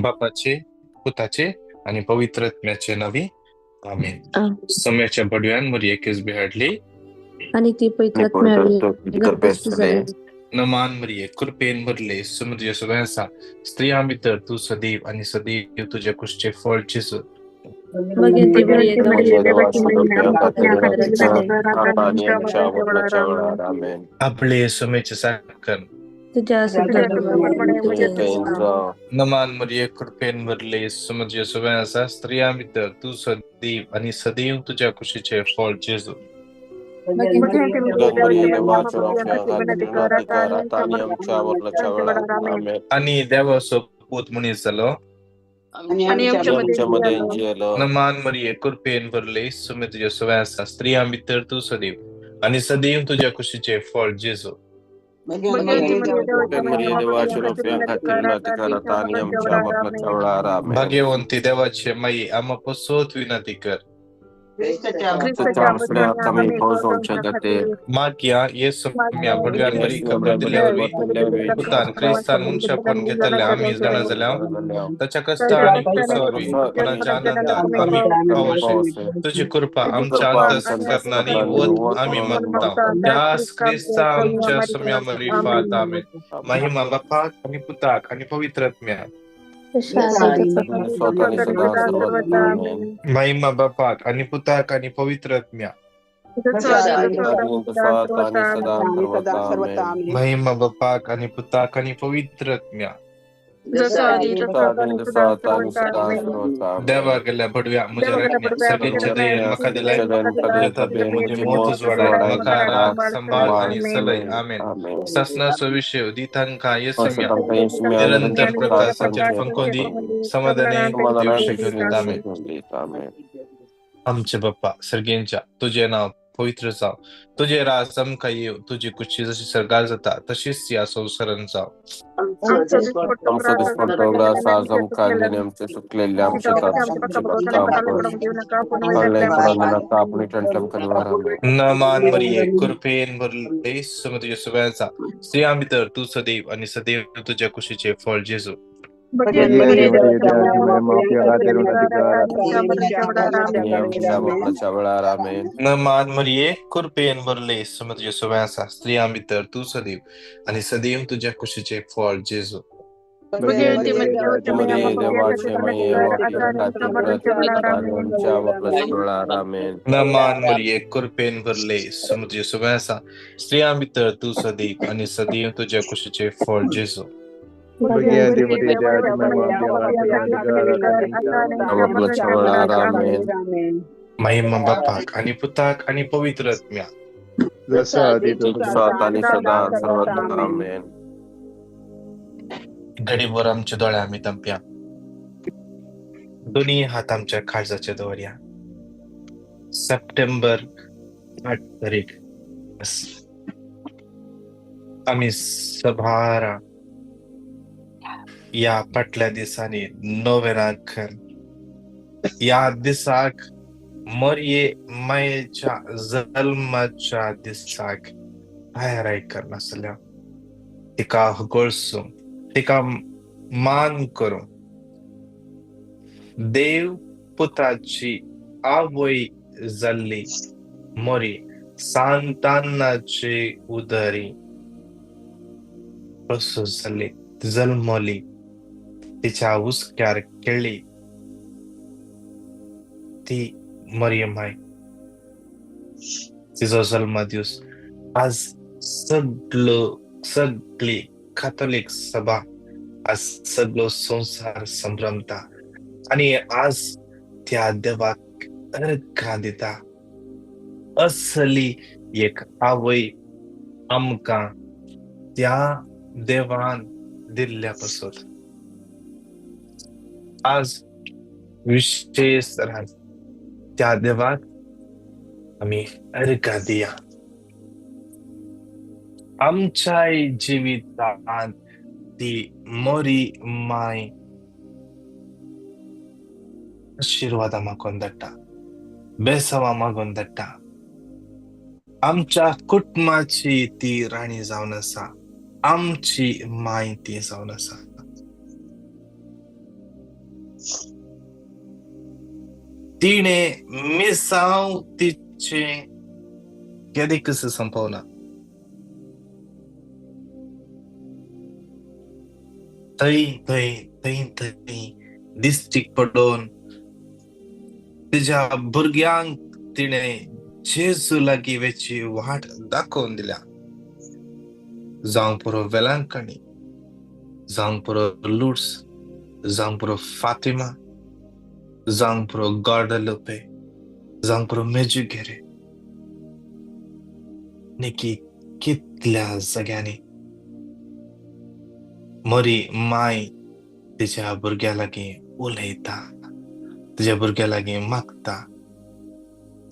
बापाचे, पुताचे आणि पवित्रत्म्याचे नावी आमेन. आमेन. सम्याच्या बडव्यांवर एकेच बिहाडली आणि ती पवित्रात मिळाली गर्भस्थ झाली. नमान मरिये कृपेन भरले समुद्र सगळ्यांचा स्त्रिया मित्र तू सदैव आणि सदैव तुझ्या कुशीचे फळ जेजू. भगवंती मरिये आपले समेचे साखर तुझ्या नमान मरिये कृपेन भरले समुद्र सगळ्यांचा स्त्रिया मित्र तू सदैव आणि सदैव तुझ्या कुशीचे फळ जेजू. आणि देवासोबत मुनी झालो नमान मरिये कृपेन भरले समुद्र सगळ्यांचा स्त्रिया मित्र तू सदैव आणि सदैव तुझ्या कुशीचे फळ जेजू. भाग्यवंती देवाचे माई आम्हापासून विनंती कर. माग्या येसु म्या बडव्यांवरी खबर दिल्यावरी पुतान क्रिस्तान मनशा पण घेतले आम्ही जाणा झाल्या त्याच्या कष्ट आणि कुसावी कोणाच्या आनंदात आम्ही पावशे तुझी कृपा आमच्या अंतःकरणाने वत आम्ही मागता त्यास ख्रिस्ता आमच्या सम्यामरी फात आमेन. महिमा बापाक आणि पुताक आणि पवित्रात्म्या महिमा बापाक आणि पुताक आणि पवित्रात्म्या महिमा बापाक आणि पुताक आणि पवित्रात्म्या देवा गेल्या बडव्या मुझे रखने सगळ्यांच्या दयेन मका दिलाय म्हणजे मोतच वाढाय मका राग संभाळ आणि सलय आमेन. ससना सविषय दितांका येसम्या निरंतर प्रकाशाचे पंकोदी समाधाने दिवशी घेऊन येत आमेन. आमचे बाप्पा सर्गेंच्या तुझे नाव पवित्र जाव तुझे राज चमका येऊ तुझी कुशी जशी सरगार जाता तशीच या संसारण जाव. नमान मरिये कृपेन भरले समुद्र सगळ्यांचा स्त्रिया मित्र तू सदैव आणि सदैव तुझ्या कुशीचे फळ जेजू. नमान मरिये कृपेन भरले समुद्र सगळ्यांचा स्त्रिया मित्र तू सदैव आणि सदैव तुझ्या कुशीचे फळ जेजू. नमान मरिये कृपेन भरले समुद्र सगळ्यांचा स्त्रिया मित्र तू सदैव आणि सदैव तुझ्या कुशीचे फळ जेजू. महिमा बापाक आणि पुताक आणि पवित्रात्म्या गडीवर आमच्या डोळ्या आम्ही तंप्या दोन्ही हात आमच्या काळजाच्या दोऱ्या. सप्टेंबर 8 तारीख आम्ही सभारा या पटल्या दिसाने नोवेनाखर या दिसाक मरिये मायेच्या जन्माच्या दिसाक बाहेर ऐकर नसल्या तिका हगोळसू तिका मान करू देव पुत्राची आवय जाल्ली मोरी सांतानाचे उदरी प्रसूत झाले जन्मली तिच्या उस्क्यार केली ती मरियम आहे. तिचा जन्म दिवस आज सगळी कॅथोलिक सभा आज सगळं संसार संभ्रमता आणि आज त्या देवाक अर्घा दिता असली एक आवय आमका त्या देवान दिल्ल्यापासून आज विशेष त्या देवाक आम्ही अर्घा दिया. आमच्या जीवितात ती मोरी माय आशीर्वाद मागून दट्टा बेसवा मागून दट्टा आमच्या कुटुंबाची ती राणी जाऊन असा आमची माय ती जाऊन असा तिने मिसाव तिचे कधी कसं संपवणार. थंय दिश्टीक पडून तिच्या भुरग्यांक तिने जेजू लागी वेची वाट दाखवून दिल्या. जावं पुरो वेलांकणी, जावं पुरो लुड्स, जावं पुरो फातिमा, जावं पुरो गॉर्डलोपे, जावं पुरो मेजुगेरे, निकी कितल्या जाग्यांनी मरी माय तिच्या भुरग्या लागी उलयता, तिच्या भुरग्या लागी मागता.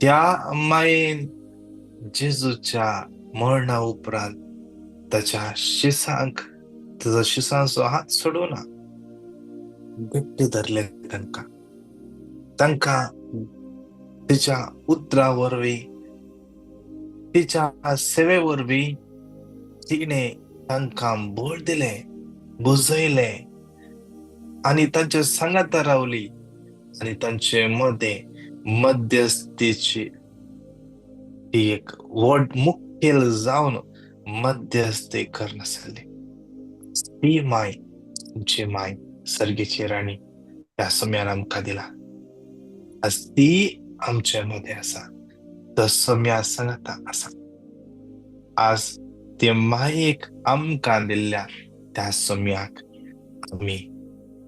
त्या मायेन जेजूच्या मरणा उपरांत त्याच्या शिसांक तुझा शिसांचो हात सोडूना घट्ट धरले. तांकां तिच्या उतरा वरवीं, तिच्या सेवे वरवीं तिने तांकां बळ दिले, बुजयले आणि तांच्या सांगात रावली आणि तांचे मध्ये मध्यस्थीची ती एक व्हड मुखेल जावन मध्यस्थी करनासली. ती माय, तुमची माय, सर्गेची राणी त्या सम्यान आमकां दिला. आज ती आमच्या मध्ये आसा, तो सम्या सांगता आसा. आज ते मायेक आमकां दिल्ल्या त्या सम्याक आमी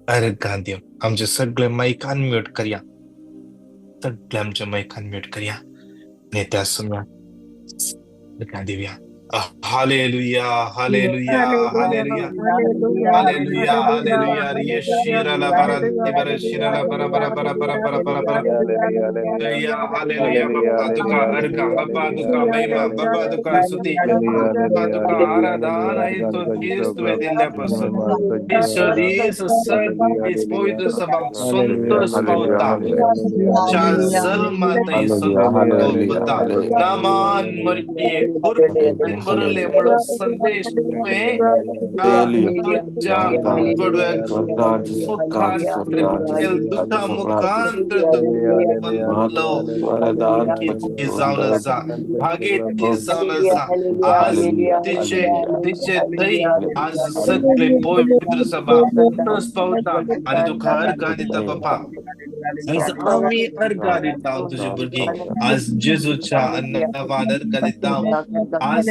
अर्घां दिवं. आमचे सगळे मायकान म्यूट करया, सगळे आमच्या मायकान म्यूट करया आणि त्या सम्याक अर्घां दिवया. Hallelujah, hallelujah, hallelujah, hallelujah, hallelujah. यशिराला बराती बरा शिराला बरा बरा बरा बरा बरा बरा बरा. Hallelujah, hallelujah. बाबा तुका अर्घ, बाबा तुका महिमा, बाबा तुका स्तुती, बाबा तुका आराधना. तो दीस तुवें दिल्ल्यापासून दिसो दीस सगळीच पवित्र सभा संतोष पावता. च्या जल्मातही संतोष पावता. नामान मर्तीये बरले म्हणून संदेश तुवें तुझ्या कडव्याक दुःखा मुखांतर जावन जा, भागेत जावन जा. आज तिचे थंय आज सगळे पवित्र सभा संतोष पावता आणि तुका अर्घ दिता. बापा आज आम्ही अर्घ दिता तुझे भुरगी. आज जेजूच्या नांवान अर्घ दिता. आज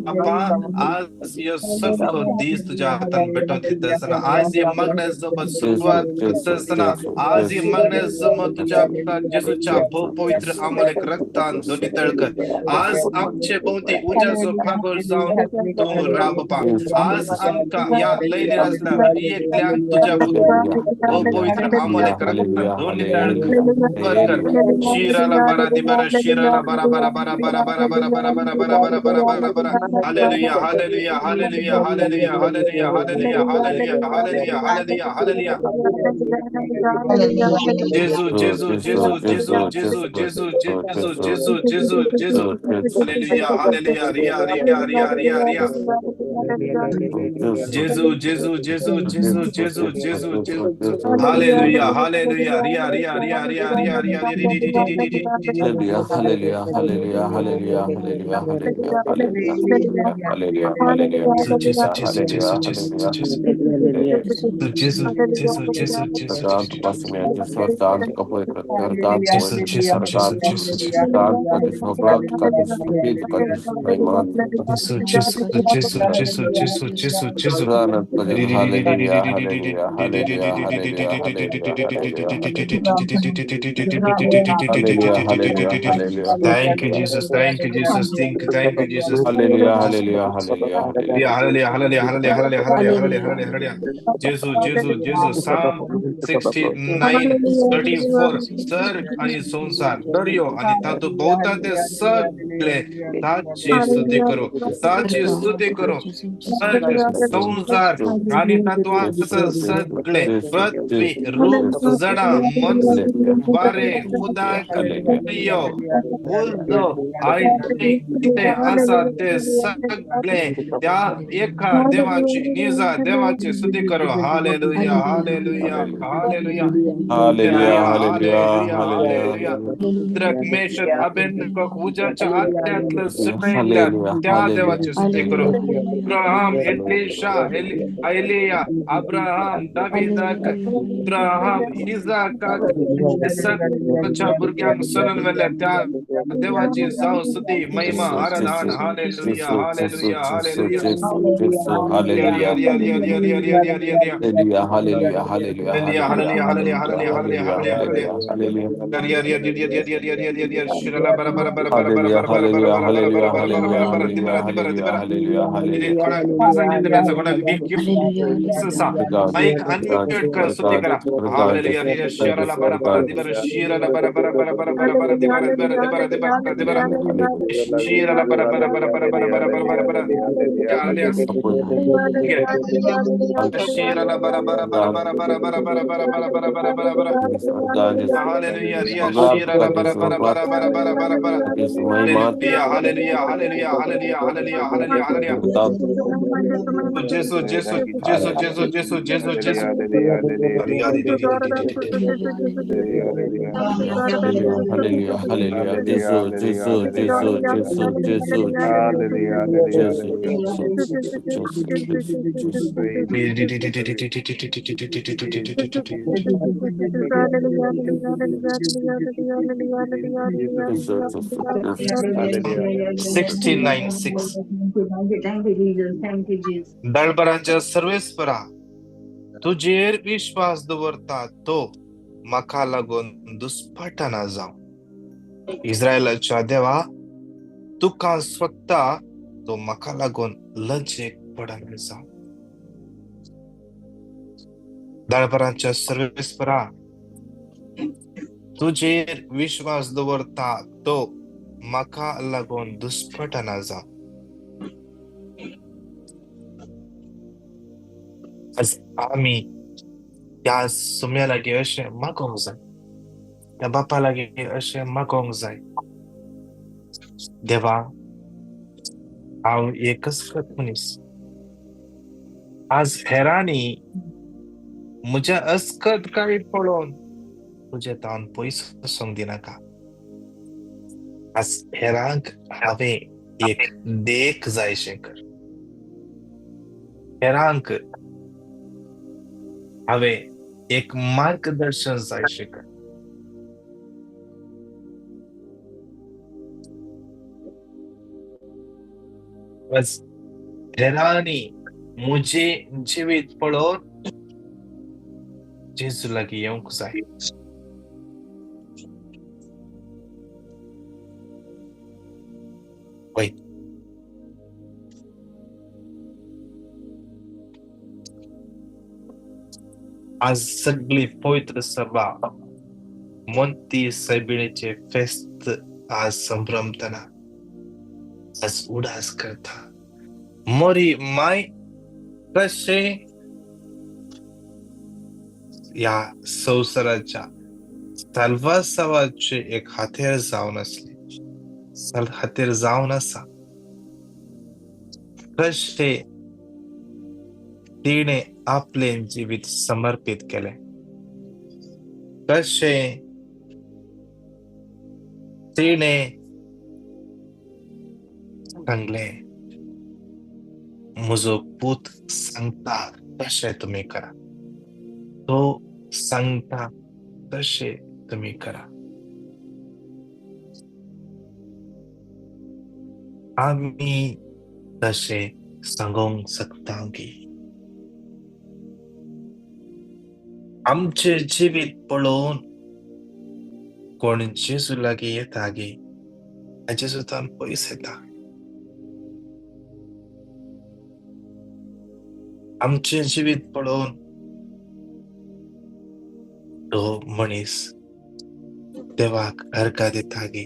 बापा आज ह्यो सगळो दीस तुझ्या हातान भेटोवन दिता आसतना, आज हे मागण्या सोबत सुरवात करता आसतना, आज हे मागण्या सोबत तुझ्या जेजूच्या पवित्र अमोलेक रक्तान दोनी तळकर. आज आमचे भोवती उज्याचो फागोर जावन तूं राव बापा. आज आमकां या लयली आसतना एकल्याक तुझ्या पवित्र अमोलेक रक्तान दोनी तळकर कर. शिराला बरा दिबरा, शिराला बरा बरा बरा बरा बरा बरा बरा बरा बरा बरा बरा बरा बरा. Hallelujah, hallelujah, hallelujah, hallelujah, hallelujah, hallelujah, hallelujah, hallelujah, hallelujah, hallelujah. जेजू, जेजू, जेजू, जेजू, जेजू, जेजू, जेजू, जेजू, जेजू, जेजू. हालेलुया, हालेलुया, रिया, रिया, रिया, रिया, रिया. जेजू, जेजू, जेजू, जेजू, जेजू, जेजू, जेजू. हालेलुया, हालेलुया, रिया, रिया, रिया, रिया, रिया, रिया, Hallelujah, hallelujah, hallelujah, hallelujah, hallelujah, hallelujah, hallelujah, hallelujah, hallelujah, जेजू, जेजू, hallelujah, जेजू, जेजू, hallelujah, जेजू. hallelujah. Jesus, Jesus, Jesus, Jesus, Sardan tu pasimea, sardan tu kapoi, sardan tu Jesus, pasimea, Jesus, sardan Jesus, tu Jesus, sardan tu kadis hokla, tu kadis tupi, tu kadis iman, Jesus, Jesus, Jesus, Jesus, Jesus, Jesus, Jesus. sardan tu kadis hallelujah, hallelujah, hallelujah, hallelujah, hallelujah, hallelujah, hallelujah, hallelujah, hallelujah, Thank you, hallelujah. Jesus. Thank you, Jesus. Thank you, Jesus. Thank you, Hallelujah, Jesus. hallelujah, hallelujah, Yeah, hallelujah. hallelujah, hallelujah, hallelujah, hallelujah, hallelujah, hallelujah, hallelujah, hallelujah. Jesus, Jesus, Jesus. Psalm 69:34. सर्ग आणि संसार दर्यो आणि तातूं भोवता ते सगळे ताची स्तुती करो, ताची स्तुती करो, संसार आणि तत्वाचं सगळे पृथ्वी रूप जडा मन वारे उदाक उज ऐसे असा ते सगळे त्या एका देवाची निजा देवाची स्तुती करो. Hallelujah hallelujah hallelujah Hallelujah, hallelujah, hallelujah hallelujah, hallelujah. Truck मेषक Abednego उजाच्या आत्यातलं सुटलेल्या hallelujah, त्या देवाची स्तुती करो. hallelujah. Abraham Elisha Elia Abraham दाविदाक Abraham इजाकाक इसकच्या भुरग्यांक सननवेल्या त्या देवाची जाव स्तुती महिमा आराधना. Hallelujah hallelujah hallelujah Hallelujah, Hallelujah. hallelujah, hallelujah, hallelujah, Hallelujah, hallelujah, hallelujah, hallelujah, hallelujah, hallelujah, hallelujah, hallelujah, hallelujah. hallelujah, Shirala bara bara bara bara bara hallelujah, bara bara bara hallelujah, bara bara bara hallelujah, bara bara hallelujah, bara hallelujah, dibara dibara hallelujah, dibara. hallelujah, hallelujah. कोणाला सांगितलं कोणाला gift ससा To God, mic to God, unmute कर to स्तुती God, करा. to God, hallelujah thank you, शिराला for bara bara God. dibara शिराला bara bara bara bara bara bara dibara dibara dibara dibara dibara Hallelujah, hallelujah. Shirala bara bara bara bara bara bara bara bara bara hallelujah. ठीक आहे. Shirala bara bara bara God, bara bara bara bara bara bara bara bara bara bara. yes, our God, yes, Hallelujah, Ria God, Shira la God, bara yes, bara God, bara bara bara bara bara. yes, my man, Hallelujah, hallelujah, hallelujah, hallelujah, hallelujah, hallelujah, hallelujah. God, Jesus, Jesus, Jesus, Jesus, Jesus, Jesus, Jesus. hallelujah, hallelujah, hallelujah, Jesus, Jesus, Jesus, Jesus, Jesus, Jesus, Jesus, Jesus, Jesus, Jesus, Jesus, 69:6. दळपरांच्या सर्वेस्परा तुझेर विश्वास दवरता तो मका लागून दुस्पटाना जाऊ. इस्रायलाच्या देवा तुका स्वतः तो मका लागून लज्जेक पडन जाऊ. दळपरांच्या सर्वेस्परा तुझेर विश्वास दवरता तो मका लागून दुस्पटाना जाऊ. आज आम्ही त्या सुम्या लागे असे मागोंक जाय, त्या बापा लागे असे मागोंक जाय. देवा हांव एकच मनीस आज हेरांनी म्हज्या अस्कत काळी पळोवन तुझे तावन पयस वचोंक दिनाका. आज हेरांक हांवें एक देख जायशें कर. हेरांक हांवें एक मार्गदर्शन जायशें कर. आज हेरांनी मुझे जिवीत पळोवन जेजू लागीं येवंक जाय. पळय आज सगळी पवित्र सभा मोंती सायबिणीचे फेस्त आज संभ्रमतना आज उडास करता. मोरी माय कशे या संवसाराच्या साल्वासावाचे एक हातेर जावन असले, हातेर जावन आसा. कशे तिणे आपले जिवीत समर्पित केले, कशे तिणे सांगले म्हजो पूत सांगता तशें तुमी करा. तो सांगता तशें तुमी करा. आमी तशें सांगोंक शकता की आमचे जिवीत पळोवन कोण जेजू लागीं येता गे जेजू तान पयस येता. आमचे जिवीत पळोवन तो मनीस देवाक अर्घा दिता गे.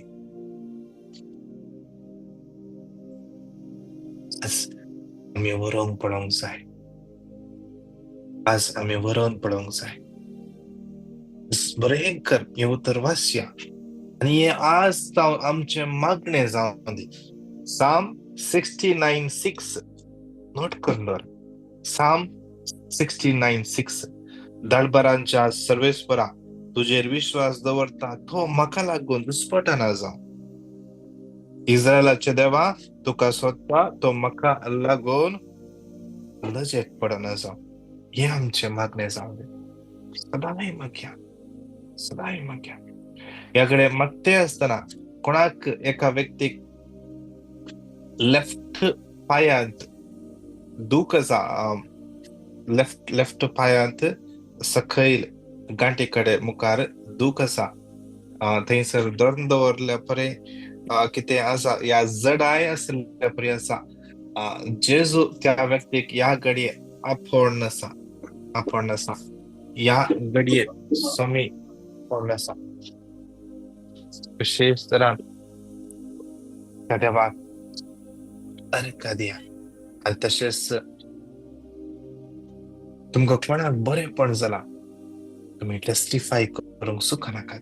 आम्ही वरोंक पळोवंक जाय. आज आम्ही वरोन पळोवंक जाय. बरेंकर हे उतर वाचया आणि हे आज जावन आमचे मागणे जावन दी. साम 69:6 नोट करून दवर. साम 69:6 दळबरांच्या सर्वेस्परा तुजेर विश्वास दवरता तो म्हाका लागून दुस्पटना जावं. इस्रायलाचे देवा तुका सोदता तो म्हाका लागून लजेक पडना जावं. हे आमचे मागणे जावं दे. सदांय मागया, सदांय मागया. याकडे मागते असताना कोणाक एका व्यक्तीक लेफ्ट पायांत दुख लेफ्ट पायांत सकयल गांठीकडे मुखार दुख आसा. थंयसर धरून दवरल्या परे कितें आसा या जडाय आसल्या परी आसा. जेजू त्या व्यक्तीक या घडये आफोण आसा. या घडये समी आफोण आसा. विशेष तरान त्या देवाक अर्घ दिया. आनी तशेंच तुमकां कोणाक बरेंपण जाला तुम्ही टेस्टिफाय करूंक सुखा नाकात.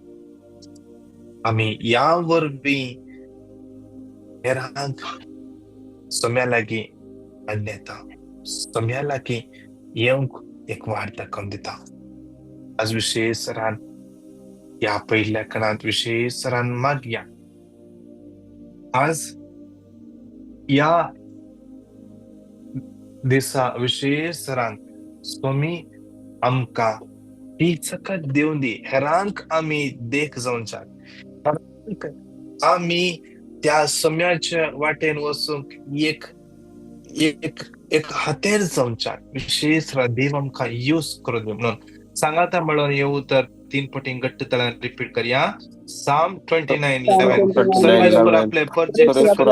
आम्ही या वरवीं हेरांक सोम्या लागीं आनी येता. सोम्या लागीं येवंक एक वाट दाखोवन दिता. आज विशेष तरान या पयल्या कणांत विशेष तरान मागया. आज या दिसा विशेष तरान स्वामी आमकां ही चकत देऊन दी. हेरांक आमी देख जावंच्यात. आमी त्या सोम्याच्या वाटेन वचूंक एक हातेर जावंच्यात. विशेष देव आमकां यूज करून दी म्हणून सांगाता म्हणून हे उतर 3 पटी घट्ट तळान रिपीट करया. साम 29:11 सर्वेस्वर आपले परचेक सकत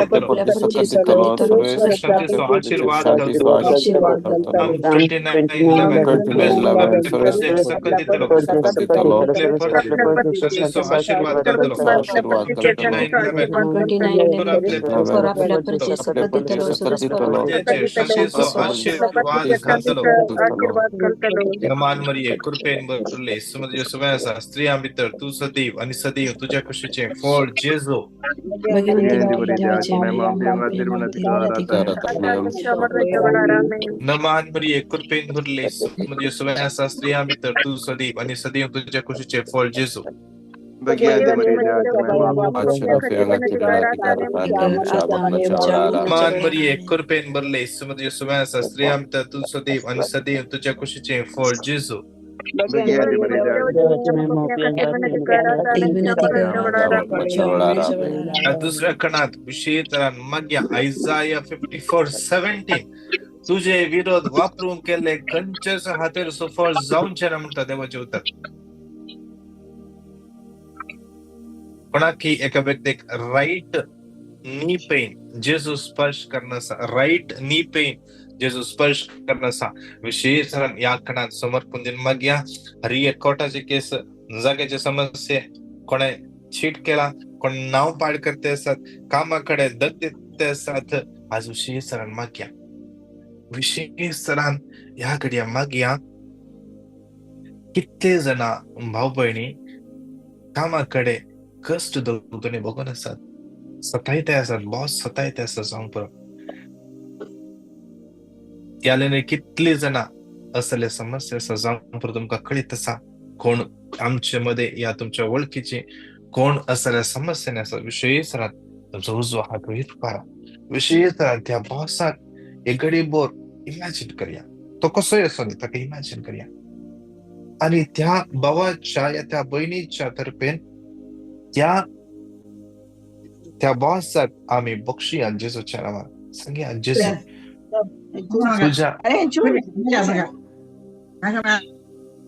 आशीर्वाद साम 29:11 सकत आशीर्वाद करतलो. 29:11 नमान मरिये कृपेन भरले सुमध्य सुवासा स्त्रिया भितर तू सदैव आणि सदैव तुझ्या कुशीचे फळ जेजू. नमान मरिये कृपेन भरले सुमध्य सुवासा स्त्रिया भितर तू सदैव आणि सदैव तुझ्या कुशीचे फळ जेजू. नमान मरिये कृपेन भरले सुमध्य सुवासा स्त्रिया भितर तू सदैव आणि सदैव तुझ्या कुशीचे फळ जेजू. दुसऱ्या कणात विशेष तरान मागया. आयजाया 54:17 तुझे विरोध वापरून केले खंयच्याच हातेर सफळ जावंचे ना म्हणटा देवाचे उतर. कोणाकी एका व्यक्तीक राईट नी पेन जेजू स्पर्श करनासा. राईट नी पेन जेजू स्पर्श करनासा. विशेष या कणात समर्पण दिन मागया. हरी कोर्टाचे केस जागेचे समस्ये कोणे चीट केला कोण नाव पाड करते असतात कामाकडे दग देते असतात. आज विशेष मागया. विशेष ह्या घडया मागया. कितले जना भाऊ बहिणी कामाकडे कष्ट दोगोनी बघून असतात. सतायते असतात. बॉस सतायते असतात. जाऊन परत याले कितले जना असले समस्या असतात. जाऊन परत तुमका कळीत असा कोण आमच्या मध्ये या तुमच्या ओळखीचे कोण असल्या समस्येने असतात. विशेष तुमचा उजवा हात वहीत करा. विशेष त्या बॉसाक एक घडी बोर इमॅजिन करूया. तो कसोय असो नी ताका इमॅजिन करूया. आणि त्या भावाच्या या त्या बहिणीच्या तर्फेन त्या बॉसाक आम्ही बक्षिया जेजूच्या नावान. सांगया जेजू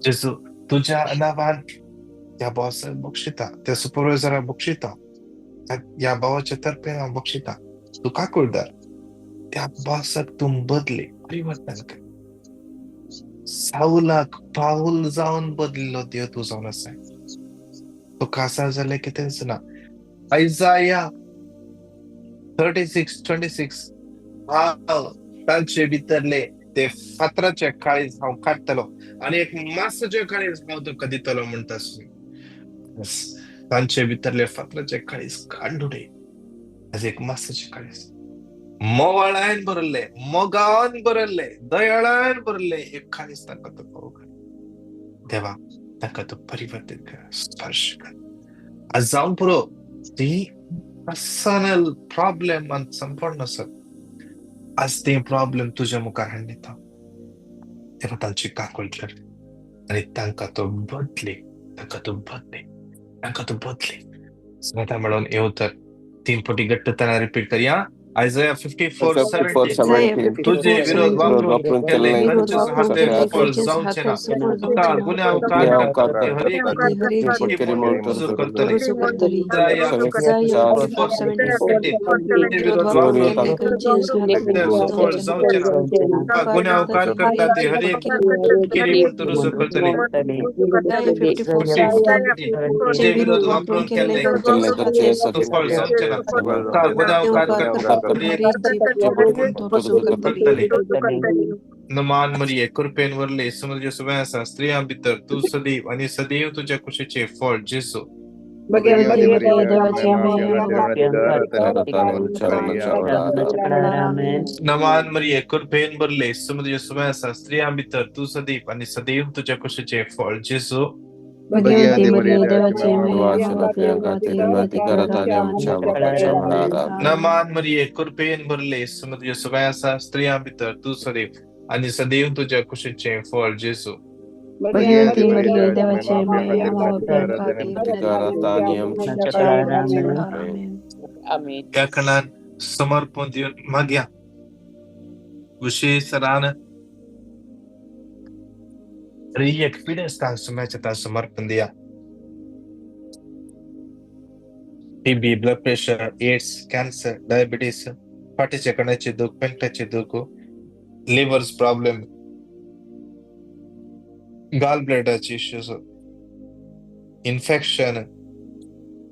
जेजू तुझ्या नावान त्या बॉसाक बक्षिता. त्या सुपरवायझराक बक्षिता. या भावाच्या तर्फे हांव बक्षिता. तू का कळदार त्या बॉसाक तू बदले परिवर्तन कर. साऊलाक पाऊल जाऊन बदलिल्लो देव तू जावन आसा. तो कासार जाल्यार कितेंच ना. आयजाया 36:26 हांव तांचे भितरले ते फातराचे काळीज हांव काडटलो आणि एक मासाचे काळीज हांव तुका दितलो म्हणटास. तांचे भितरले फातराचे काळीज काडूडे आज एक मासाचे काळीज मोवाळान बरले, मोगान बरले, दयाळान बरले एक काळीज तांकां तो पावो. देवा तांकां तो परिवर्तीत कर, स्पर्श कर. आज जावन पुरो ती पर्सनल प्रॉब्लेम आणि संपूर्ण आसत. आज ते प्रॉब्लेम तुझ्या मुखार हाडून येता. तेव्हा तांची काकूळ कर आणि तांकां तो बदले, तांकां तो बदले, तांकां तो बदले. सगळ्यांता मेळून हे उतर 3 फावटी घट्टपणान रिपीट करया. आयझाया 54:17 तुझे विरोध वापरून केले कंचेस हाते सफळ जावचे ना. तुका गुन्हा उपकार करता ते हर एक गोष्टी म्हणून रुजू करतले. आयझाया 54:17 तुझे विरोध वापरून हाते सफळ जावचे ना. तुका गुन्हा उपकार करता ते हर एक किरी म्हणून रुजू करतले. 54:17 तुझे विरोध वापरून केले सफळ जावचे ना. तुका गुन्हा उपकार करता नमान मरिये कृपेन वरले समज सुवासा स्त्रियां भितर तू सदैव आणि सदैव तुझ्या कुशीचे फळ जेसू. नमान मरिये कृपेन वरले समज सुवासा स्त्रियां भितर तू सदैव आणि सदैव तुझ्या कुशीचे फळ जेसू. नमान मरिये कृपेन भरले समज सुवासा स्त्रियां भितर तू सदैव आणि सदैव तुझ्या कुशीचे फळ जेसू. या कणान समर्पण देऊन मागया. विशेष रान एक पिढ्यास्तान समाजात समर्पण द्या. TB, blood pressure, AIDS, cancer, diabetes, पाठीच्या कण्याचे दुःख, पेंटाचे दुःख, लिव्हर्स प्रॉब्लेम, गाल ब्लॅडरचे इश्यूज, इन्फेक्शन,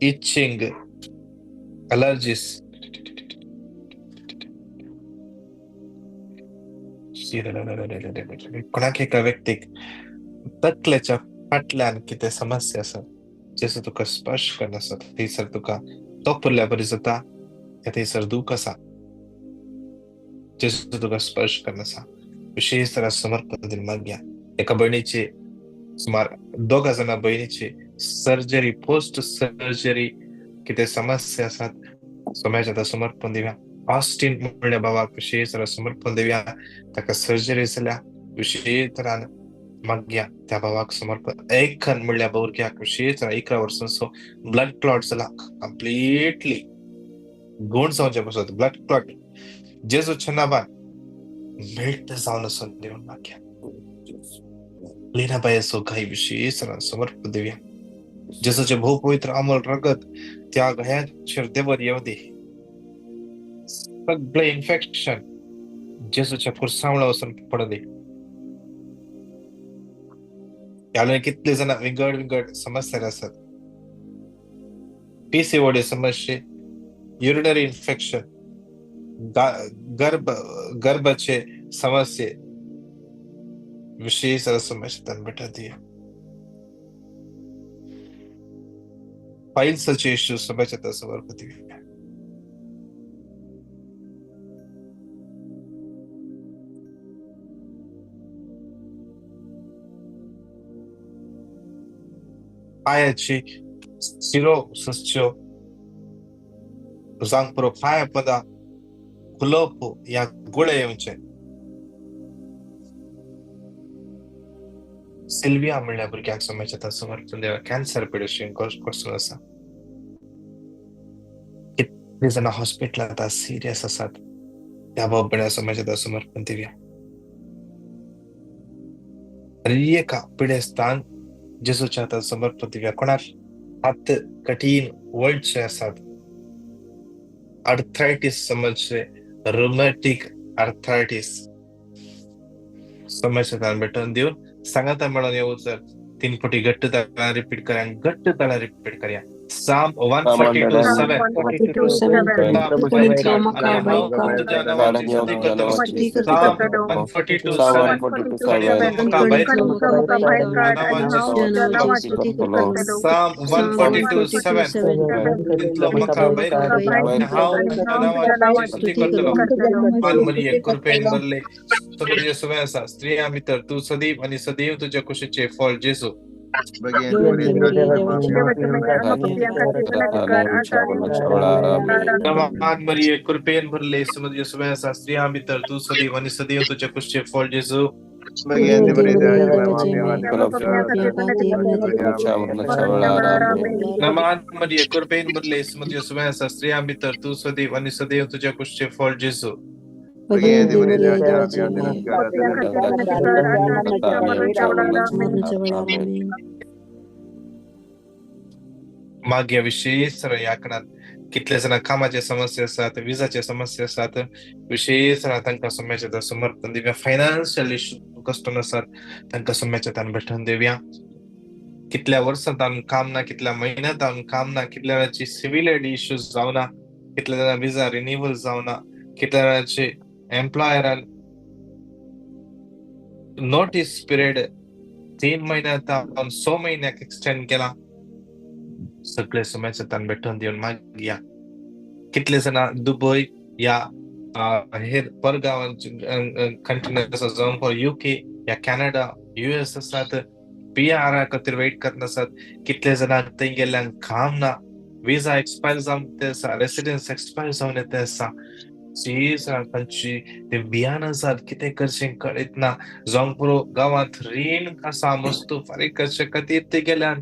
इचिंग, अलर्जीस, कोणाक एका व्यक्तीक तकलेच्या फाटल्यान कितें समस्या आसा जेसो तुका स्पर्श करनासता थंयसर तुका तो पुरल्या बरी जाता. थंयसर दूख आसा जेसो तुका स्पर्श करनासा. विशेष तरा समर्पण दिन मागया. एका भयणीची सुमार 2 जाणां भयणीची सर्जरी, पोस्ट सर्जरी कितें समस्या आसात समाजात समर्पण दिव्या. ऑस्टिन म्हणल्या भावाक विशेष तरा समर्पण दिव्या. ताका सर्जरी जाल्या विशेष तरान मागया त्या भावाक समर्पण. ऐकन म्हणल्या भुरग्याक विशेष 11 वर्सांचो ब्लड क्लॉट जाला कंप्लीटली गुण जावचे पासून ब्लड क्लॉट जेजूच्या नावान मेल्ट जावन आसून देऊन मागया. लीनाबायेचो घाई विशेष समर्पण दिव्या. जेजूचे भोव पवित्र अमोल रगत त्या घायांचेर देवर येऊ दे. सगळे इन्फेक्शन जेजूच्या कुरसावळा वचून पडू दे. यावेळी कितले जण विंगड समस्या आसात. PCOD समस्ये, युरिनरी इन्फेक्शन, गर्भाचे समस्ये विशेष समस्या बेटा दिया. फाइल्सचे इश्यू समस्या समर्पण दिया. पायाची सिरोसिसच्यो जांग पुरो पाय पदा कुलोप या गुळे येवचे. सिल्विया म्हणल्या भुरग्याक समस्या समर्पण देवा. कॅन्सर पिडेशन कोर्सून आसा. कितले जाणां हॉस्पिटलांत सिरियस आसात त्या बाबड्या समस्या समर्पण दिव्या. एका पिडेस्तान जेजूच्या हातात समर्पण दिव्या. कोणाक हात कठीण वळचे आसात, आर्थरायटीस समस्ये, रुमॅटिक आर्थरायटीस समस्या भेटून देऊन सांगता मेळून येऊ. जर 3 फावटी घट्ट तळा रिपीट करा. घट्ट तळा रिपीट करूया. Psalm 142:7. आणि हांव तुझ्या नावाची स्तुती करतलो. Psalm 142:7. आणि तुमका भायर तुझ्या नावाची स्तुती करतलो. Psalm 142:7. तितलो म्हाका भायर कर आणि हांव तुझ्या नावाची स्तुती करतलो. मान मरिये कृपेन भरले समृद्धी सवय आसा स्त्रिया भितर तू सदैव आणि सदैव तुझ्या कुशीचे फळ जेजू. मान मरिये कृपेन भरले समृद्धी सवय आसा स्त्रिया भितर तू सदैव आणि सदैव तुझ्या कुशीचे फळ जेजू. मान मरिये कृपेन भरले समृद्धी सवय आसा स्त्रिया भितर तू सदैव आणि सदैव तुझ्या कुशीचे फळ जेजू. मागे विशेष याकणात कितले जण कामाचे समस्या असतात, विजाचे समस्या असतात, विशेष तांकां सोम्याचे समर्थन दिव्या. फायनान्शियल इश्यू कष्ट नसतात तांकां सोम्याचे तान भेटून देवया. कितल्या वर्सांत काम ना, कितल्या महिन्यात काम ना, कितल्या वेळाची सिव्हिल इश्यूज जावना, कितल्या जणांना विजा रिन्युअल जावना, कितल्या वेळाचे एम्प्लॉयरान नोटीस पिरियड 3 महिन्यात 6 महिन्याक एक्सटेंड केला. सगळे सोम्याचे तान भेटून दिवन मागया. कितले जण दुबय या हेर परगांव कंट्रीज जावं UK या कॅनडा US असतात, PR खातीर वेट करता असतात. कितले जणांक थंय गेल्यांक काम ना, विजा एक्सपायर जावन ते आसा, रेसिडेन्स एक्सपायर जावन येते आसा. तांची ते भियान आसात, कितें करचें कळीत ना. जावं पुरो गांवांत रीण आसा वस्तू फारीक करचे खातीर ते गेल्यान,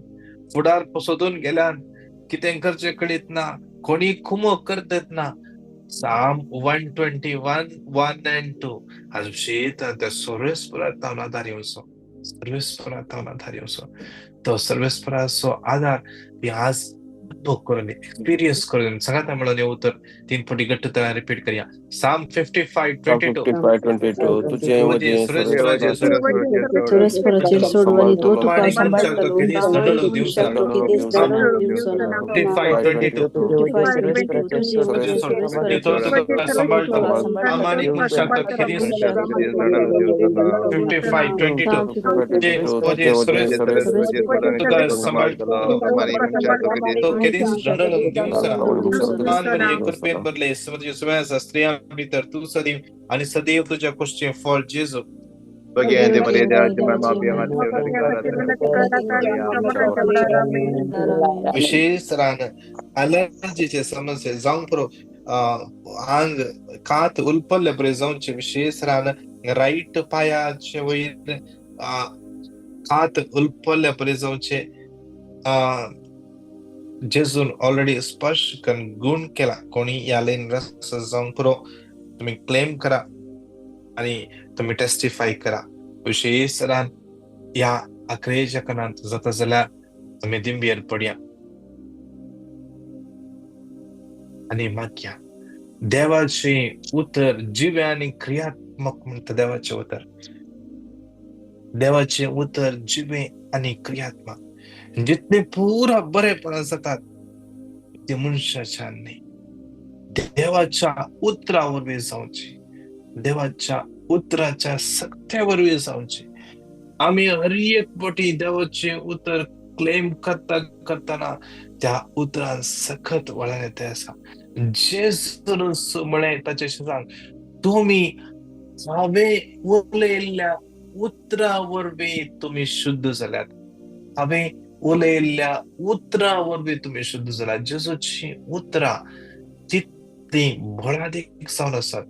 फुडार सोदून गेल्यान, कितें करचें कळीत ना, कोणी कुमक करतात ना. Psalm 121:1 and 2 आज विशेष त्या सर्वेस्परात आधार येवचो, सर्वेस्परात आधार येवचो. तो सर्वेस्पराचो आधार ती आज अनुभव करून एक्सपिरियन्स करून सगळ्यात म्हणून उतर 3 फावटी गट्ट तळा रिपीट करूया. Psalm 55:22 तुझे वजे सर्वेस्पराचे सर्वेस्पराचेर सोडवणी तो तुका आणि सांभाळटलो. तुमच्या किदेंच हांव नडलो येवंक दिवसा. शकतो, कितेंच Psalm नडलो दिवसना. 55:22 सर्वेस्पराचेर ते तो तुका सांभाळटलो. प्रामाणिक मनशाक तो किदेंच नडलो. 55:22 तुझे तुका सांभाळटलो. तो किदेंच नडलो दिवसा. मान मरिये कृपेन भरले समृद्धी सवय आसा स्त्रिया भितर तू सदैव आणि सदैव तुझ्या कुशीचे फळ जेजू. विशेष रान अलर्जीचे समस्या जावं पुरो आंग कात उलपल्ले बरे जावचे विशेष रान राईट पायाचे वयर कात उलपल्ले बरे जावचे जेजून ऑलरेडी स्पर्श करून गुण केला. कोणी या लाईन रस जावं पुरो तुम्ही क्लेम करा आणि तुम्ही टेस्टिफाय करा. विशेष रान या अकरेच्या कणांत जाता जाल्यार तुम्ही दिंबेर पडया आणि मागया. देवाचे उतर जिवे आणि क्रियात्मक म्हणता. देवाचे उतर, देवाचे उतर जिवे आणि क्रियात्मक. जितने पुरा बरेपणा जातात ते मनुष्याच्या नाही, देवाच्या उतरावरवी जावचे, देवाच्या उतराच्या सत्यावरवी जावचे. आम्ही हर एक पटी देवाचे उतर क्लेम करताना त्या उतरान सखत वळण येते असा. जेजून म्हणे ताच्याशी सांग तुम्ही हांवें उलयल्ल्या उतरावरवी तुम्ही शुद्ध जाल्यात. हांवें उलयल्ल्या उतरावरवी तुम्ही शुद्ध जाल्यात. जेजूची उतरां ती भोळादीक जावन आसात.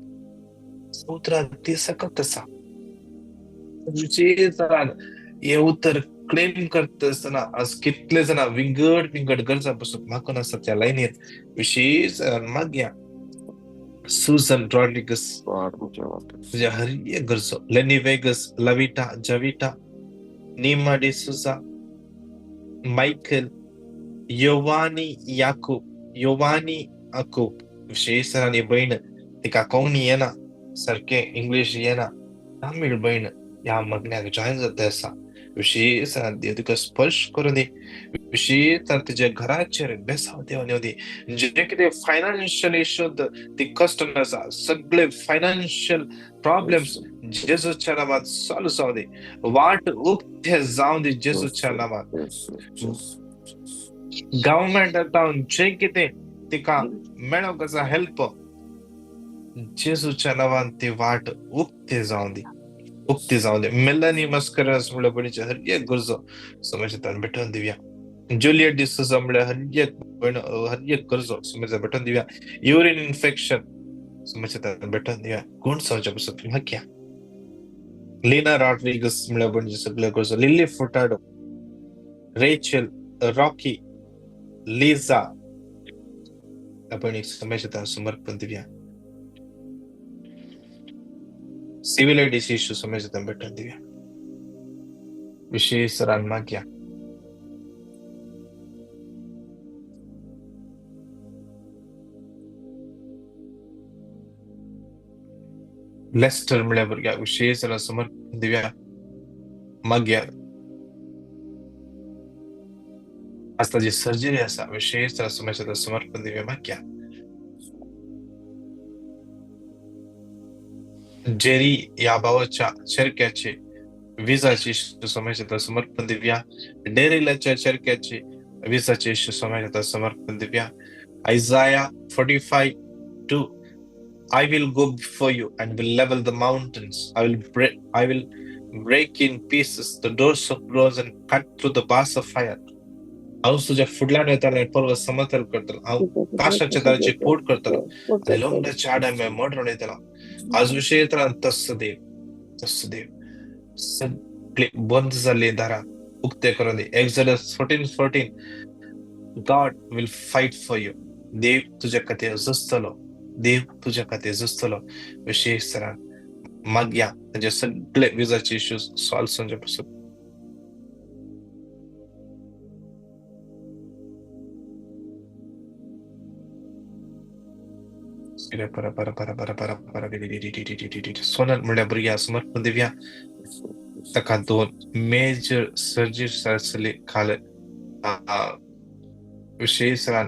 उतरां ती सकत आसा. हे उतर क्लेम करता असताना आज कितले जण विंगड गरजा पासून मागून असतात त्या लाईनीत. विशेष मागया सुझन रॉड्रिगस तुझ्या हर एक गरजो, लेनी वेगस, लविटा, जविटा, नीमा डिसूजा, मायकल, योवानी याकूब विशेष राणी बहीण तिका कोंकणी येना, सारखे इंग्लिश येना, तामिळ बहीण या मगण्याक जॉईन जाता असा. विशेषतः देव तुका स्पर्श करून दे. विशेषतः तुझ्या घराचेर बेसाव देवान येऊ दे. जे कितें फायनान्शियल इश्यूज ती कश्ट आसा सगळे फायनान्शियल प्रॉब्लेम्स जेजूच्या नावात सॉल्व जाऊ दे. वाट उक्ते जाऊ दे जेजूच्या नावात. गव्हर्मेंटान जे कितें तिका मेळोंक आसा हेल्प जेजूच्या नावान ती वाट उक्ते जाऊ दे. उक्ती जाऊ दे. मेलनी मस्करस म्हणल्या बणीचे हर एक गरजो समाजात भेटून दिव्या. जुलियट डिसूजा म्हणल्या हर एक गरजो समाजात भेटून दिव्या. युरिन इन्फेक्शन समाजात भेटून दिव्या. कोण सावच्या पासून म्हाक्या लीना रॉड्रिगस म्हणल्या बणीचे सगळे गरजो. लिली फुटाडो, रेचल, रॉकी, लिझा आपण समाजात समर्पण दिव्या. सिव्हिल डिसीज समाजात भेटून दिव्या. विशेष रानमाग्या लेस्टर म्हणल्या भुरग्या विशेष समर्पण दिव्या. माग्या आज जी सर्जरी आसा विशेष समाजात समर्पण दिव्या. माग्या जेरी या भावाच्या चरक्याचे विजाचे समाजात समर्पण दिव्या. डेरिलाच्या चरक्याचे विजाचे समाजात समर्पण दिव्या. Isaiah 45:2 I will go before you and will level the mountains. I will break in pieces the doors of bronze and cut through the bars of fire. हांव तुझ्या फुडल्यान येताले पर्वत समतल करतलो. हांव काशाच्या दाराची पोट करतलो आणि लोंगड्याच्या आडाम्या मडरून येतलो. आज विशेष तस्स देव सगळे बंद झाले दारा उक्ते करून दे. Exodus 14:14 God will fight for you. देव तुझ्या खातीर झुजतलो. देव तुझ्या खातीर झुजतलो. विशेष तरान मागया ताजे सगळे विजाचे इश्यूज सॉल्व जावचे पासून. सोनल म्हणल्या भुरग्या समर्पण दिव्या. ताका 2 मेजर सर्जरी आसली खाल विशेष तरान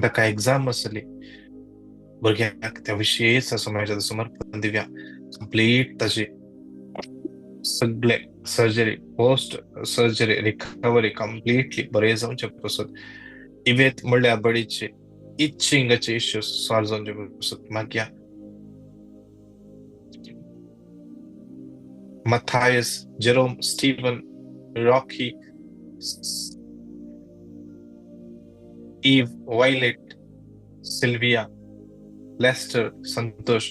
ताका एग्जाम आसली. भुरग्याक त्या विशेष समाजात समर्पण दिव्या. कंप्लीट ताची सगळे surgery post surgery recovery completely बरे जावचे पासून. इवेत म्हणल्या बडीचे इच्छिंगाचे इश्यूज सॉल्व जावचे पासून. मागया Matthias, Jerome, Stephen, Rocky, Eve, Violet, Sylvia, Lester, Santosh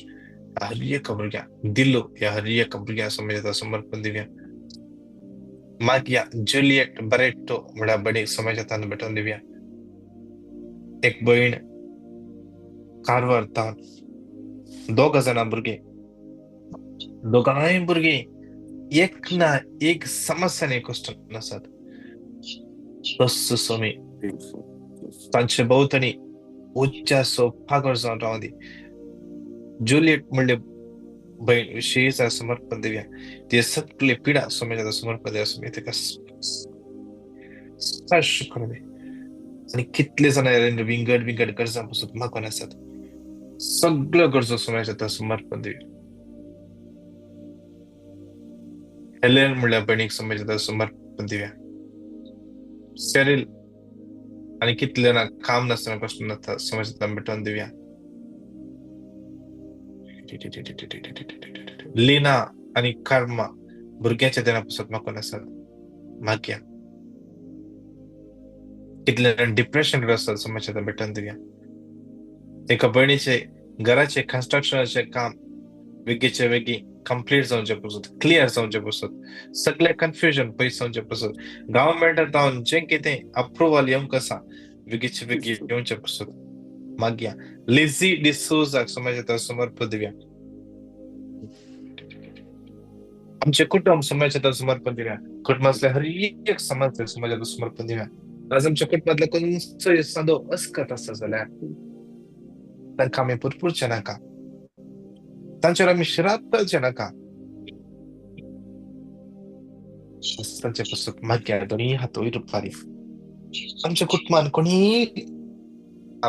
हर एक भुरग्या दिलो या हर एक भुरग्या समाजात समर्पण दिव्या. मागया जुलियट बरेटो म्हणल्या बडी समाजात भेटून दिव्या. एक बहीण कारवार तावन 2 जाणां भुरगे दोगांय भुरगे एक ना एक समस्याने कष्ट नसतात. तस्स सोमी तांचे भोवतणी उच्चासो फागर जावन रावूं दी. जुलियट म्हणले बहीण विशेष समर्पण दिव्या. ते सगळे पिडा समाजात समर्पण दिव्या. सोमी ताका स्पर्श करून दे. आणि कितले जण विंगड गरजा पासून मागून आसात सगळ्यो गरजो समाजात समर्पण दिव्या. हेलेन म्हणल्या बहिणीक समाजात समर्पण दिव्या. सेरिल आणि कितले ना काम नसताना कष्ट नसता समाजात भेटून दिव्या. लीना आणि कर्मा भुरग्याच्या दिनापासून मागून आसात. मागया कितले डिप्रेशन आसतात समाजात भेटून दिव्या. एका बहिणीचे घराचे कन्स्ट्रक्शनाचे काम वेगीचे वेगी कंप्लीट जावचे पासून क्लियर जावचे पासून सगळे कन्फ्युजन पयस जावचे पासून गव्हर्मेंटान जे कितें अप्रुवल येवंक आसा वेगीचे वेगी येवचे पासून. मागया लिझी डिसूजाक समाजात समर्पण दिव्या. आमचे कुटुंब समाजात समर्पण दिव्या. कुटुंबातले हर एक समाजात समर्पण दिव्या. आज आमच्या कुटुंबातले कोणसोय सादो अस्कत आसा जाल्यार तांकां आमी पुरपुरचे नाका. तांचेर आमी श्राप घालचे नाका. तांचे पुस्तक माग्या दोन्ही हात वयर फारी आमच्या कुटुंबान कोणी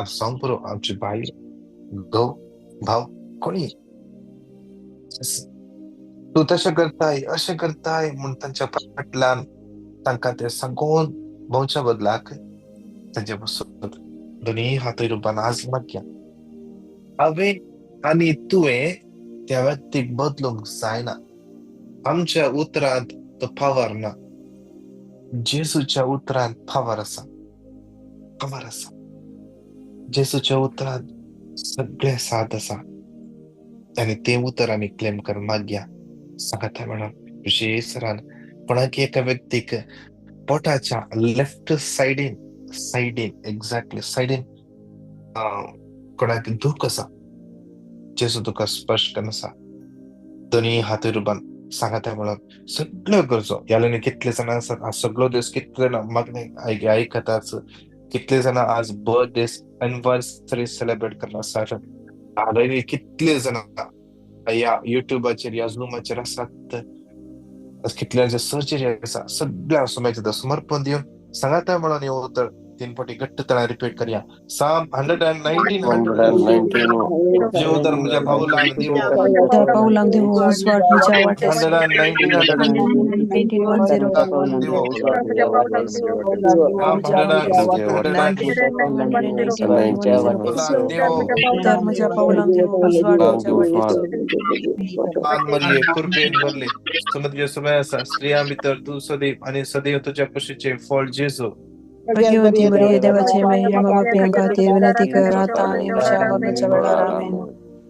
सांग पुरो आमची बाई घोव भाव कोणी तू तशें करताय अशें करताय म्हूण तांच्या फाटल्यान तांकां ते सांगून भोंवच्या बदलाक तांचे पुस्तक दोन्ही हात वयर उबारून आज माग्या हांवें आनी तुवें त्या व्यक्तीक बदलूंक जायना. आमच्या उतरांत तो पावर ना. जेजूच्या उतरांत पावर आसा. पावर आसा. जेजूच्या उतरांत सगळें साथ आसा. आनी तें उतर आमी क्लेम करून मागया सांगात म्हणून विशेषरान कोणाक एका व्यक्तीक पोटाच्या लेफ्ट सायडीन एक्झॅक्टली सायडीन कोणाक दूख आसा जेजू तुका स्पर्श करनासा दोन्ही हात वयर उबारून सांगात म्हणून सगळ्यो गरजो ह्या कितले जाण आसात आज सगळो दीस कितले जाण मागणे आयकताच कितले जाण आज बर्थडे एनिवर्सरी सेलिब्रेट करना आसात हांवें कितले जाण ह्या युट्यूबाचेर ह्या झूमाचेर आसात कितल्यांचे सर्जरी आसा सगळ्या सुमेच्या समर्पण दिवन सांगात म्हणून हे उतर 3 फावटी घट्ट तळा रिपीट करया साम 119 जे उतर म्हज्या भाऊलांक दिवो त्या पाऊलांक देवो उसवाट म्हज्या वाटेस 119 दिवो उसवाट तर म्हज्या पाऊलांक देवो उसवाट म्हज्या वाटेस मरिये कृपेन भरले समज समय आसा स्त्रियां भितर तू सदैव आणि सदैव तुझ्या कुशीचे फळ जेजू भाग्यवती मरिये देवाचे महिमा बापयां खातीर विनंती कर आता आणि आमच्या मरणाच्या वेळार आमेन.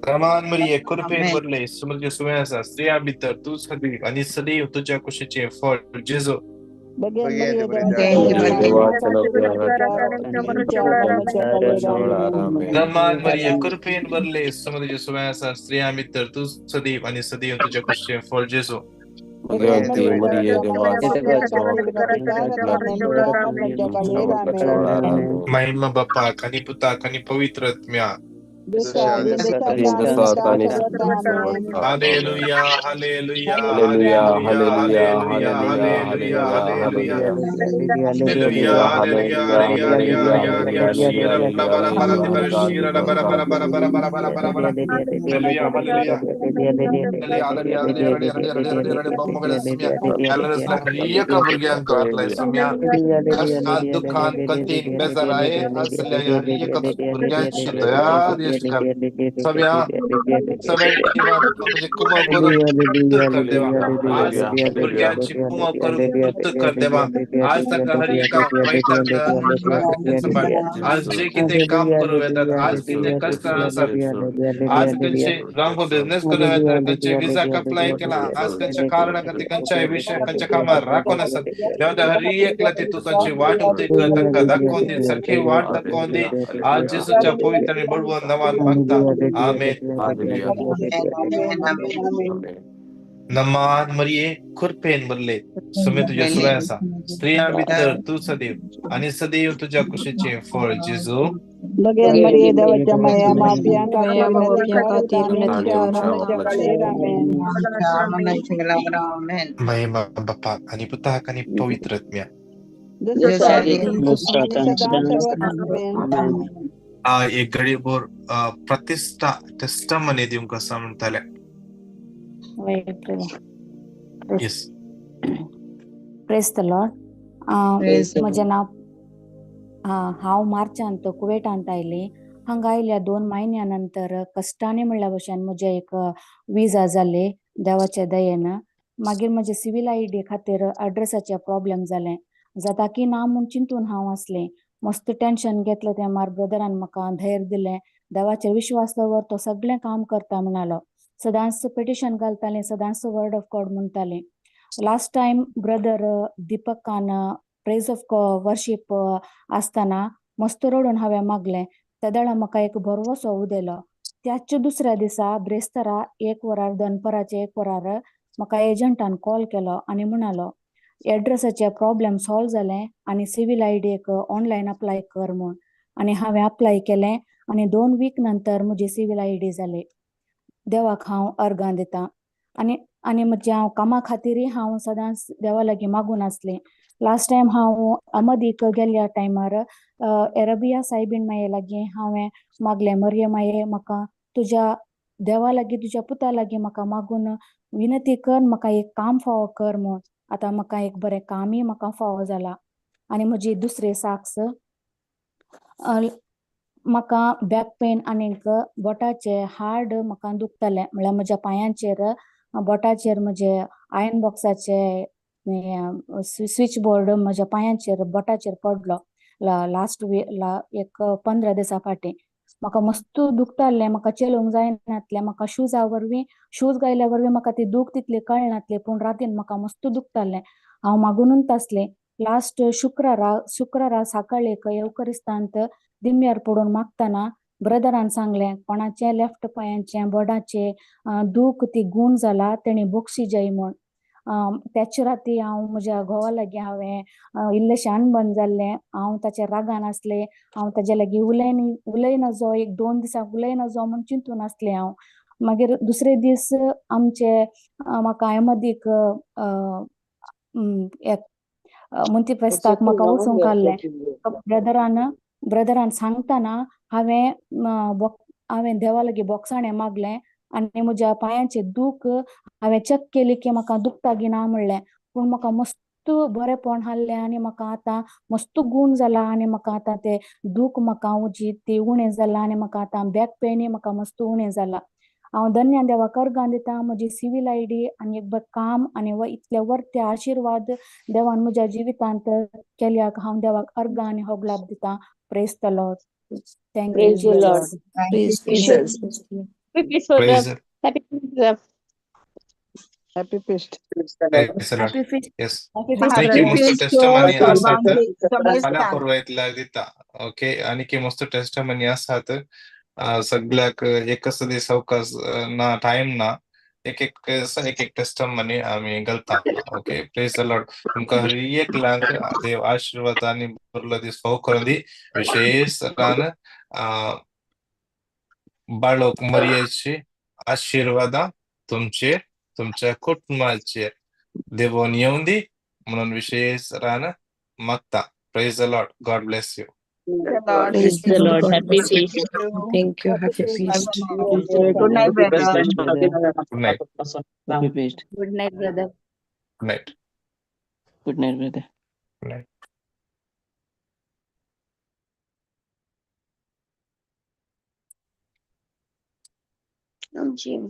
रमान मरिये कृपेन भरले समज समय आसा स्त्रियां भितर तू सदैव आणि सदैव तुझ्या कुशीचे फळ जेजू रमान मरिये कृपेन भरले समज समय आसा स्त्रियां भितर तू सदैव आणि सदैव तुझ्या कुशीचे फळ जेजू भगवती मरिये महिमा बापाक आणि पुताक आणि पवित्र आत्म्या hallelujah hallelujah hallelujah hallelujah hallelujah hallelujah hallelujah hallelujah शीरा bara bara de bara शीरा bara bara bara bara bara bara bara bara hallelujah hallelujah एका भुरग्यांक घातलाय सुम्या कष्टान दुखान कठीण बेजार आहे असल्या एका भुरग्यांची दया देश कर सभ्या 71 म्हणजे कुमाव करून तृप्त कर देवा आज भुरग्यांची कुमाव करून तृप्त कर देवा आज ताका हर एका वाईटाक संभाळ आज जे कितें काम करू येतात आज कितें कष्ट आसात आज खंयचे रांगो बिझनेस करू येतात खंयचे विजाक अप्लाय केला आज खंयच्या कारणाखातीर खंयच्याय विशय खंयच्या कामार राखून आसात देवा हर एकला ती तूं तांची वाट तांकां दाखोवन दी सारखी वाट दाखोवन दी आज जेजूच्या पवित्र आनी बळवंत नांवान मागता आमेन नमान मरिये कृपेन भरले सुमे तुझ्या सुवाय आसा स्त्रियां भितर तू सदैव आणि सदैव तुझ्या कुशीचे फळ जेजू मरिये देवाच्या महिमा खातीर विनंती कर महिमा बापाक आणि पुताक आणि पवित्र आत्म्या एक घडीभर प्रतिष्ठा टेस्टमनी दिवंक आसा म्हणटाले येस प्रेज द लॉर्ड म्हजें नांव हांव मार्चांत कुवेटांत आयली हांगा आयल्या 2 म्हयन्या नंतर कश्टांनी म्हणल्या भशेन म्हजें एक विजा जालें देवाचे दयेन मागीर म्हजे सिवील आयडी खातीर एड्रेसाचें प्रॉब्लेम जालें जाता की ना म्हूण चिंतून हांव आसलें मस्त टेन्शन घेतलें तें मार ब्रदरान म्हाका धैर्य दिलें देवाचेर विश्वास दवर तो सगळें काम करता म्हणालो सदांच पेटिशन घालतालें सदांच वर्ड ऑफ गॉड म्हणटालें लास्ट टायम ब्रदर दिपकान प्रेज ऑफ वर्शीप आसतना मस्त रडून हांवें मागलें त्या वेळा म्हाका एक बरोसो उदेलो त्याच्या दुसऱ्या दिसा ब्रेस्तारा 1 वरार दनपाराचे 1 वरार म्हाका एजंटान कॉल केलो आनी म्हणालो एड्रेसाचे प्रॉब्लेम सॉल्व जालें आनी सिवील आयडीक ऑनलायन अप्लाय कर म्हूण आनी हांवें अप्लाय केलें आनी 2 वीक नंतर म्हजी सिवील आयडी जाली देवाक हांव अर्गां दितां आणि आणि म्हणजे हांव कामा खातीरय हांव सदांच देवा लागीं मागून आसलें. लास्ट टायम हांव अहमदीक गेल्ल्या टायमार एरबिया सायबीण माये लागीं हांवें मागलें, मरिये माये म्हाका तुज्या देवा लागीं तुज्या पुता लागीं म्हाका मागून विनंती कर, म्हाका एक काम फावो कर म्हूण. आतां म्हाका एक बरें कामय म्हाका फावो जालां. आनी म्हजी दुसरी साक्स म्हाका बॅक पेन आनीक बोटाचे हाड म्हाका दुखताले, म्हळ्यार म्हज्या पांयांचेर बोटाचेर म्हजे आयर्न बॉक्साचे स्विच बोर्ड म्हज्या पांयांचेर बोटाचेर पडलो लास्ट एक 15 दिसा फाटीं. म्हाका मस्त दुखतालें, म्हाका चलोवंक जायनासलें, म्हाका शूज घायल्या वरवीं म्हाका ती दूख तितली कळनासली, पूण रातीन म्हाका मस्त दुखतालें. हांव मागूनच आसलें. लास्ट शुक्रारा सकाळीक येवकरिस्तांत दिम्यार पडून मागतना ब्रदरान सांगलें कोणाचे लेफ्ट पांयाचे बोटाचे दूख ती गूण जाला, तेणी बोक्सी जाय म्हूण. त्याच राती हांव म्हज्या घोवा लागीं हांवें इल्लेशें अणभण जाल्लें, हांव ताच्या रागान आसलें, हांव ताजे लागीं उलयना जो, एक 2 दिसांक उलयना जो म्हूण चिंतून आसलें हांव. मागीर दुसरे दीस म्हाका अहमदीक मुंती फेस्ताक म्हाका वचूंक आहलें. ब्रदरान सांगतना हांवें देवा लागीं बोगसाणें मागलें आनी म्हज्या पांयांचे दूख हांवें चेक केली की म्हाका दुखता ना म्हणलें, पूण म्हाका मस्त बरेंपण हाडलें आनी म्हाका आतां मस्त गूण जाला आनी म्हाका आतां तें दूख म्हाका ती उणें जालां आनी म्हाका आतां बॅक पेनय म्हाका मस्त उणें जालां. हांव धन्य देवाक अर्गां दितां. म्हजी सिवील आयडी आनी एक काम आनी इतले वर्ते आशिर्वाद देवान म्हज्या जिवितांत केल्याक हांव देवाक अर्गां आनी होगलाप दितां. Praise the Lord. Thank you. Praise the Lord. Praise We the should Lord. repeat for Praise the the happy Happy feast. praise the Lord. Happy feast. Yes. Happy feast. Aniki musto testimony asat. Samay Fala पुरवायतला दिता. Okay. आणखी मस्त testimony आसात. सगळ्याक एकच दीस अवकाश ना time ना. एक टेस्टमनी आम्ही घालता. ओके. Praise the Lord. तुमका हर एक लांक देव आशीर्वाद आणि बरला दीस फाव करून दी. विशेष रान बाळक मरियेची आशीर्वाद तुमचेर, तुमच्या कुटुंबाचेर देवान येऊन दी म्हणून विशेष रान मागता. Praise the Lord. God bless you. Praise the Lord. God Happy bless you. feast. Thank you. Happy feast. Good night, brother. Good night. Happy feast. Good night, brother. Good night. Good night, brother. Good night. Oh, Jim,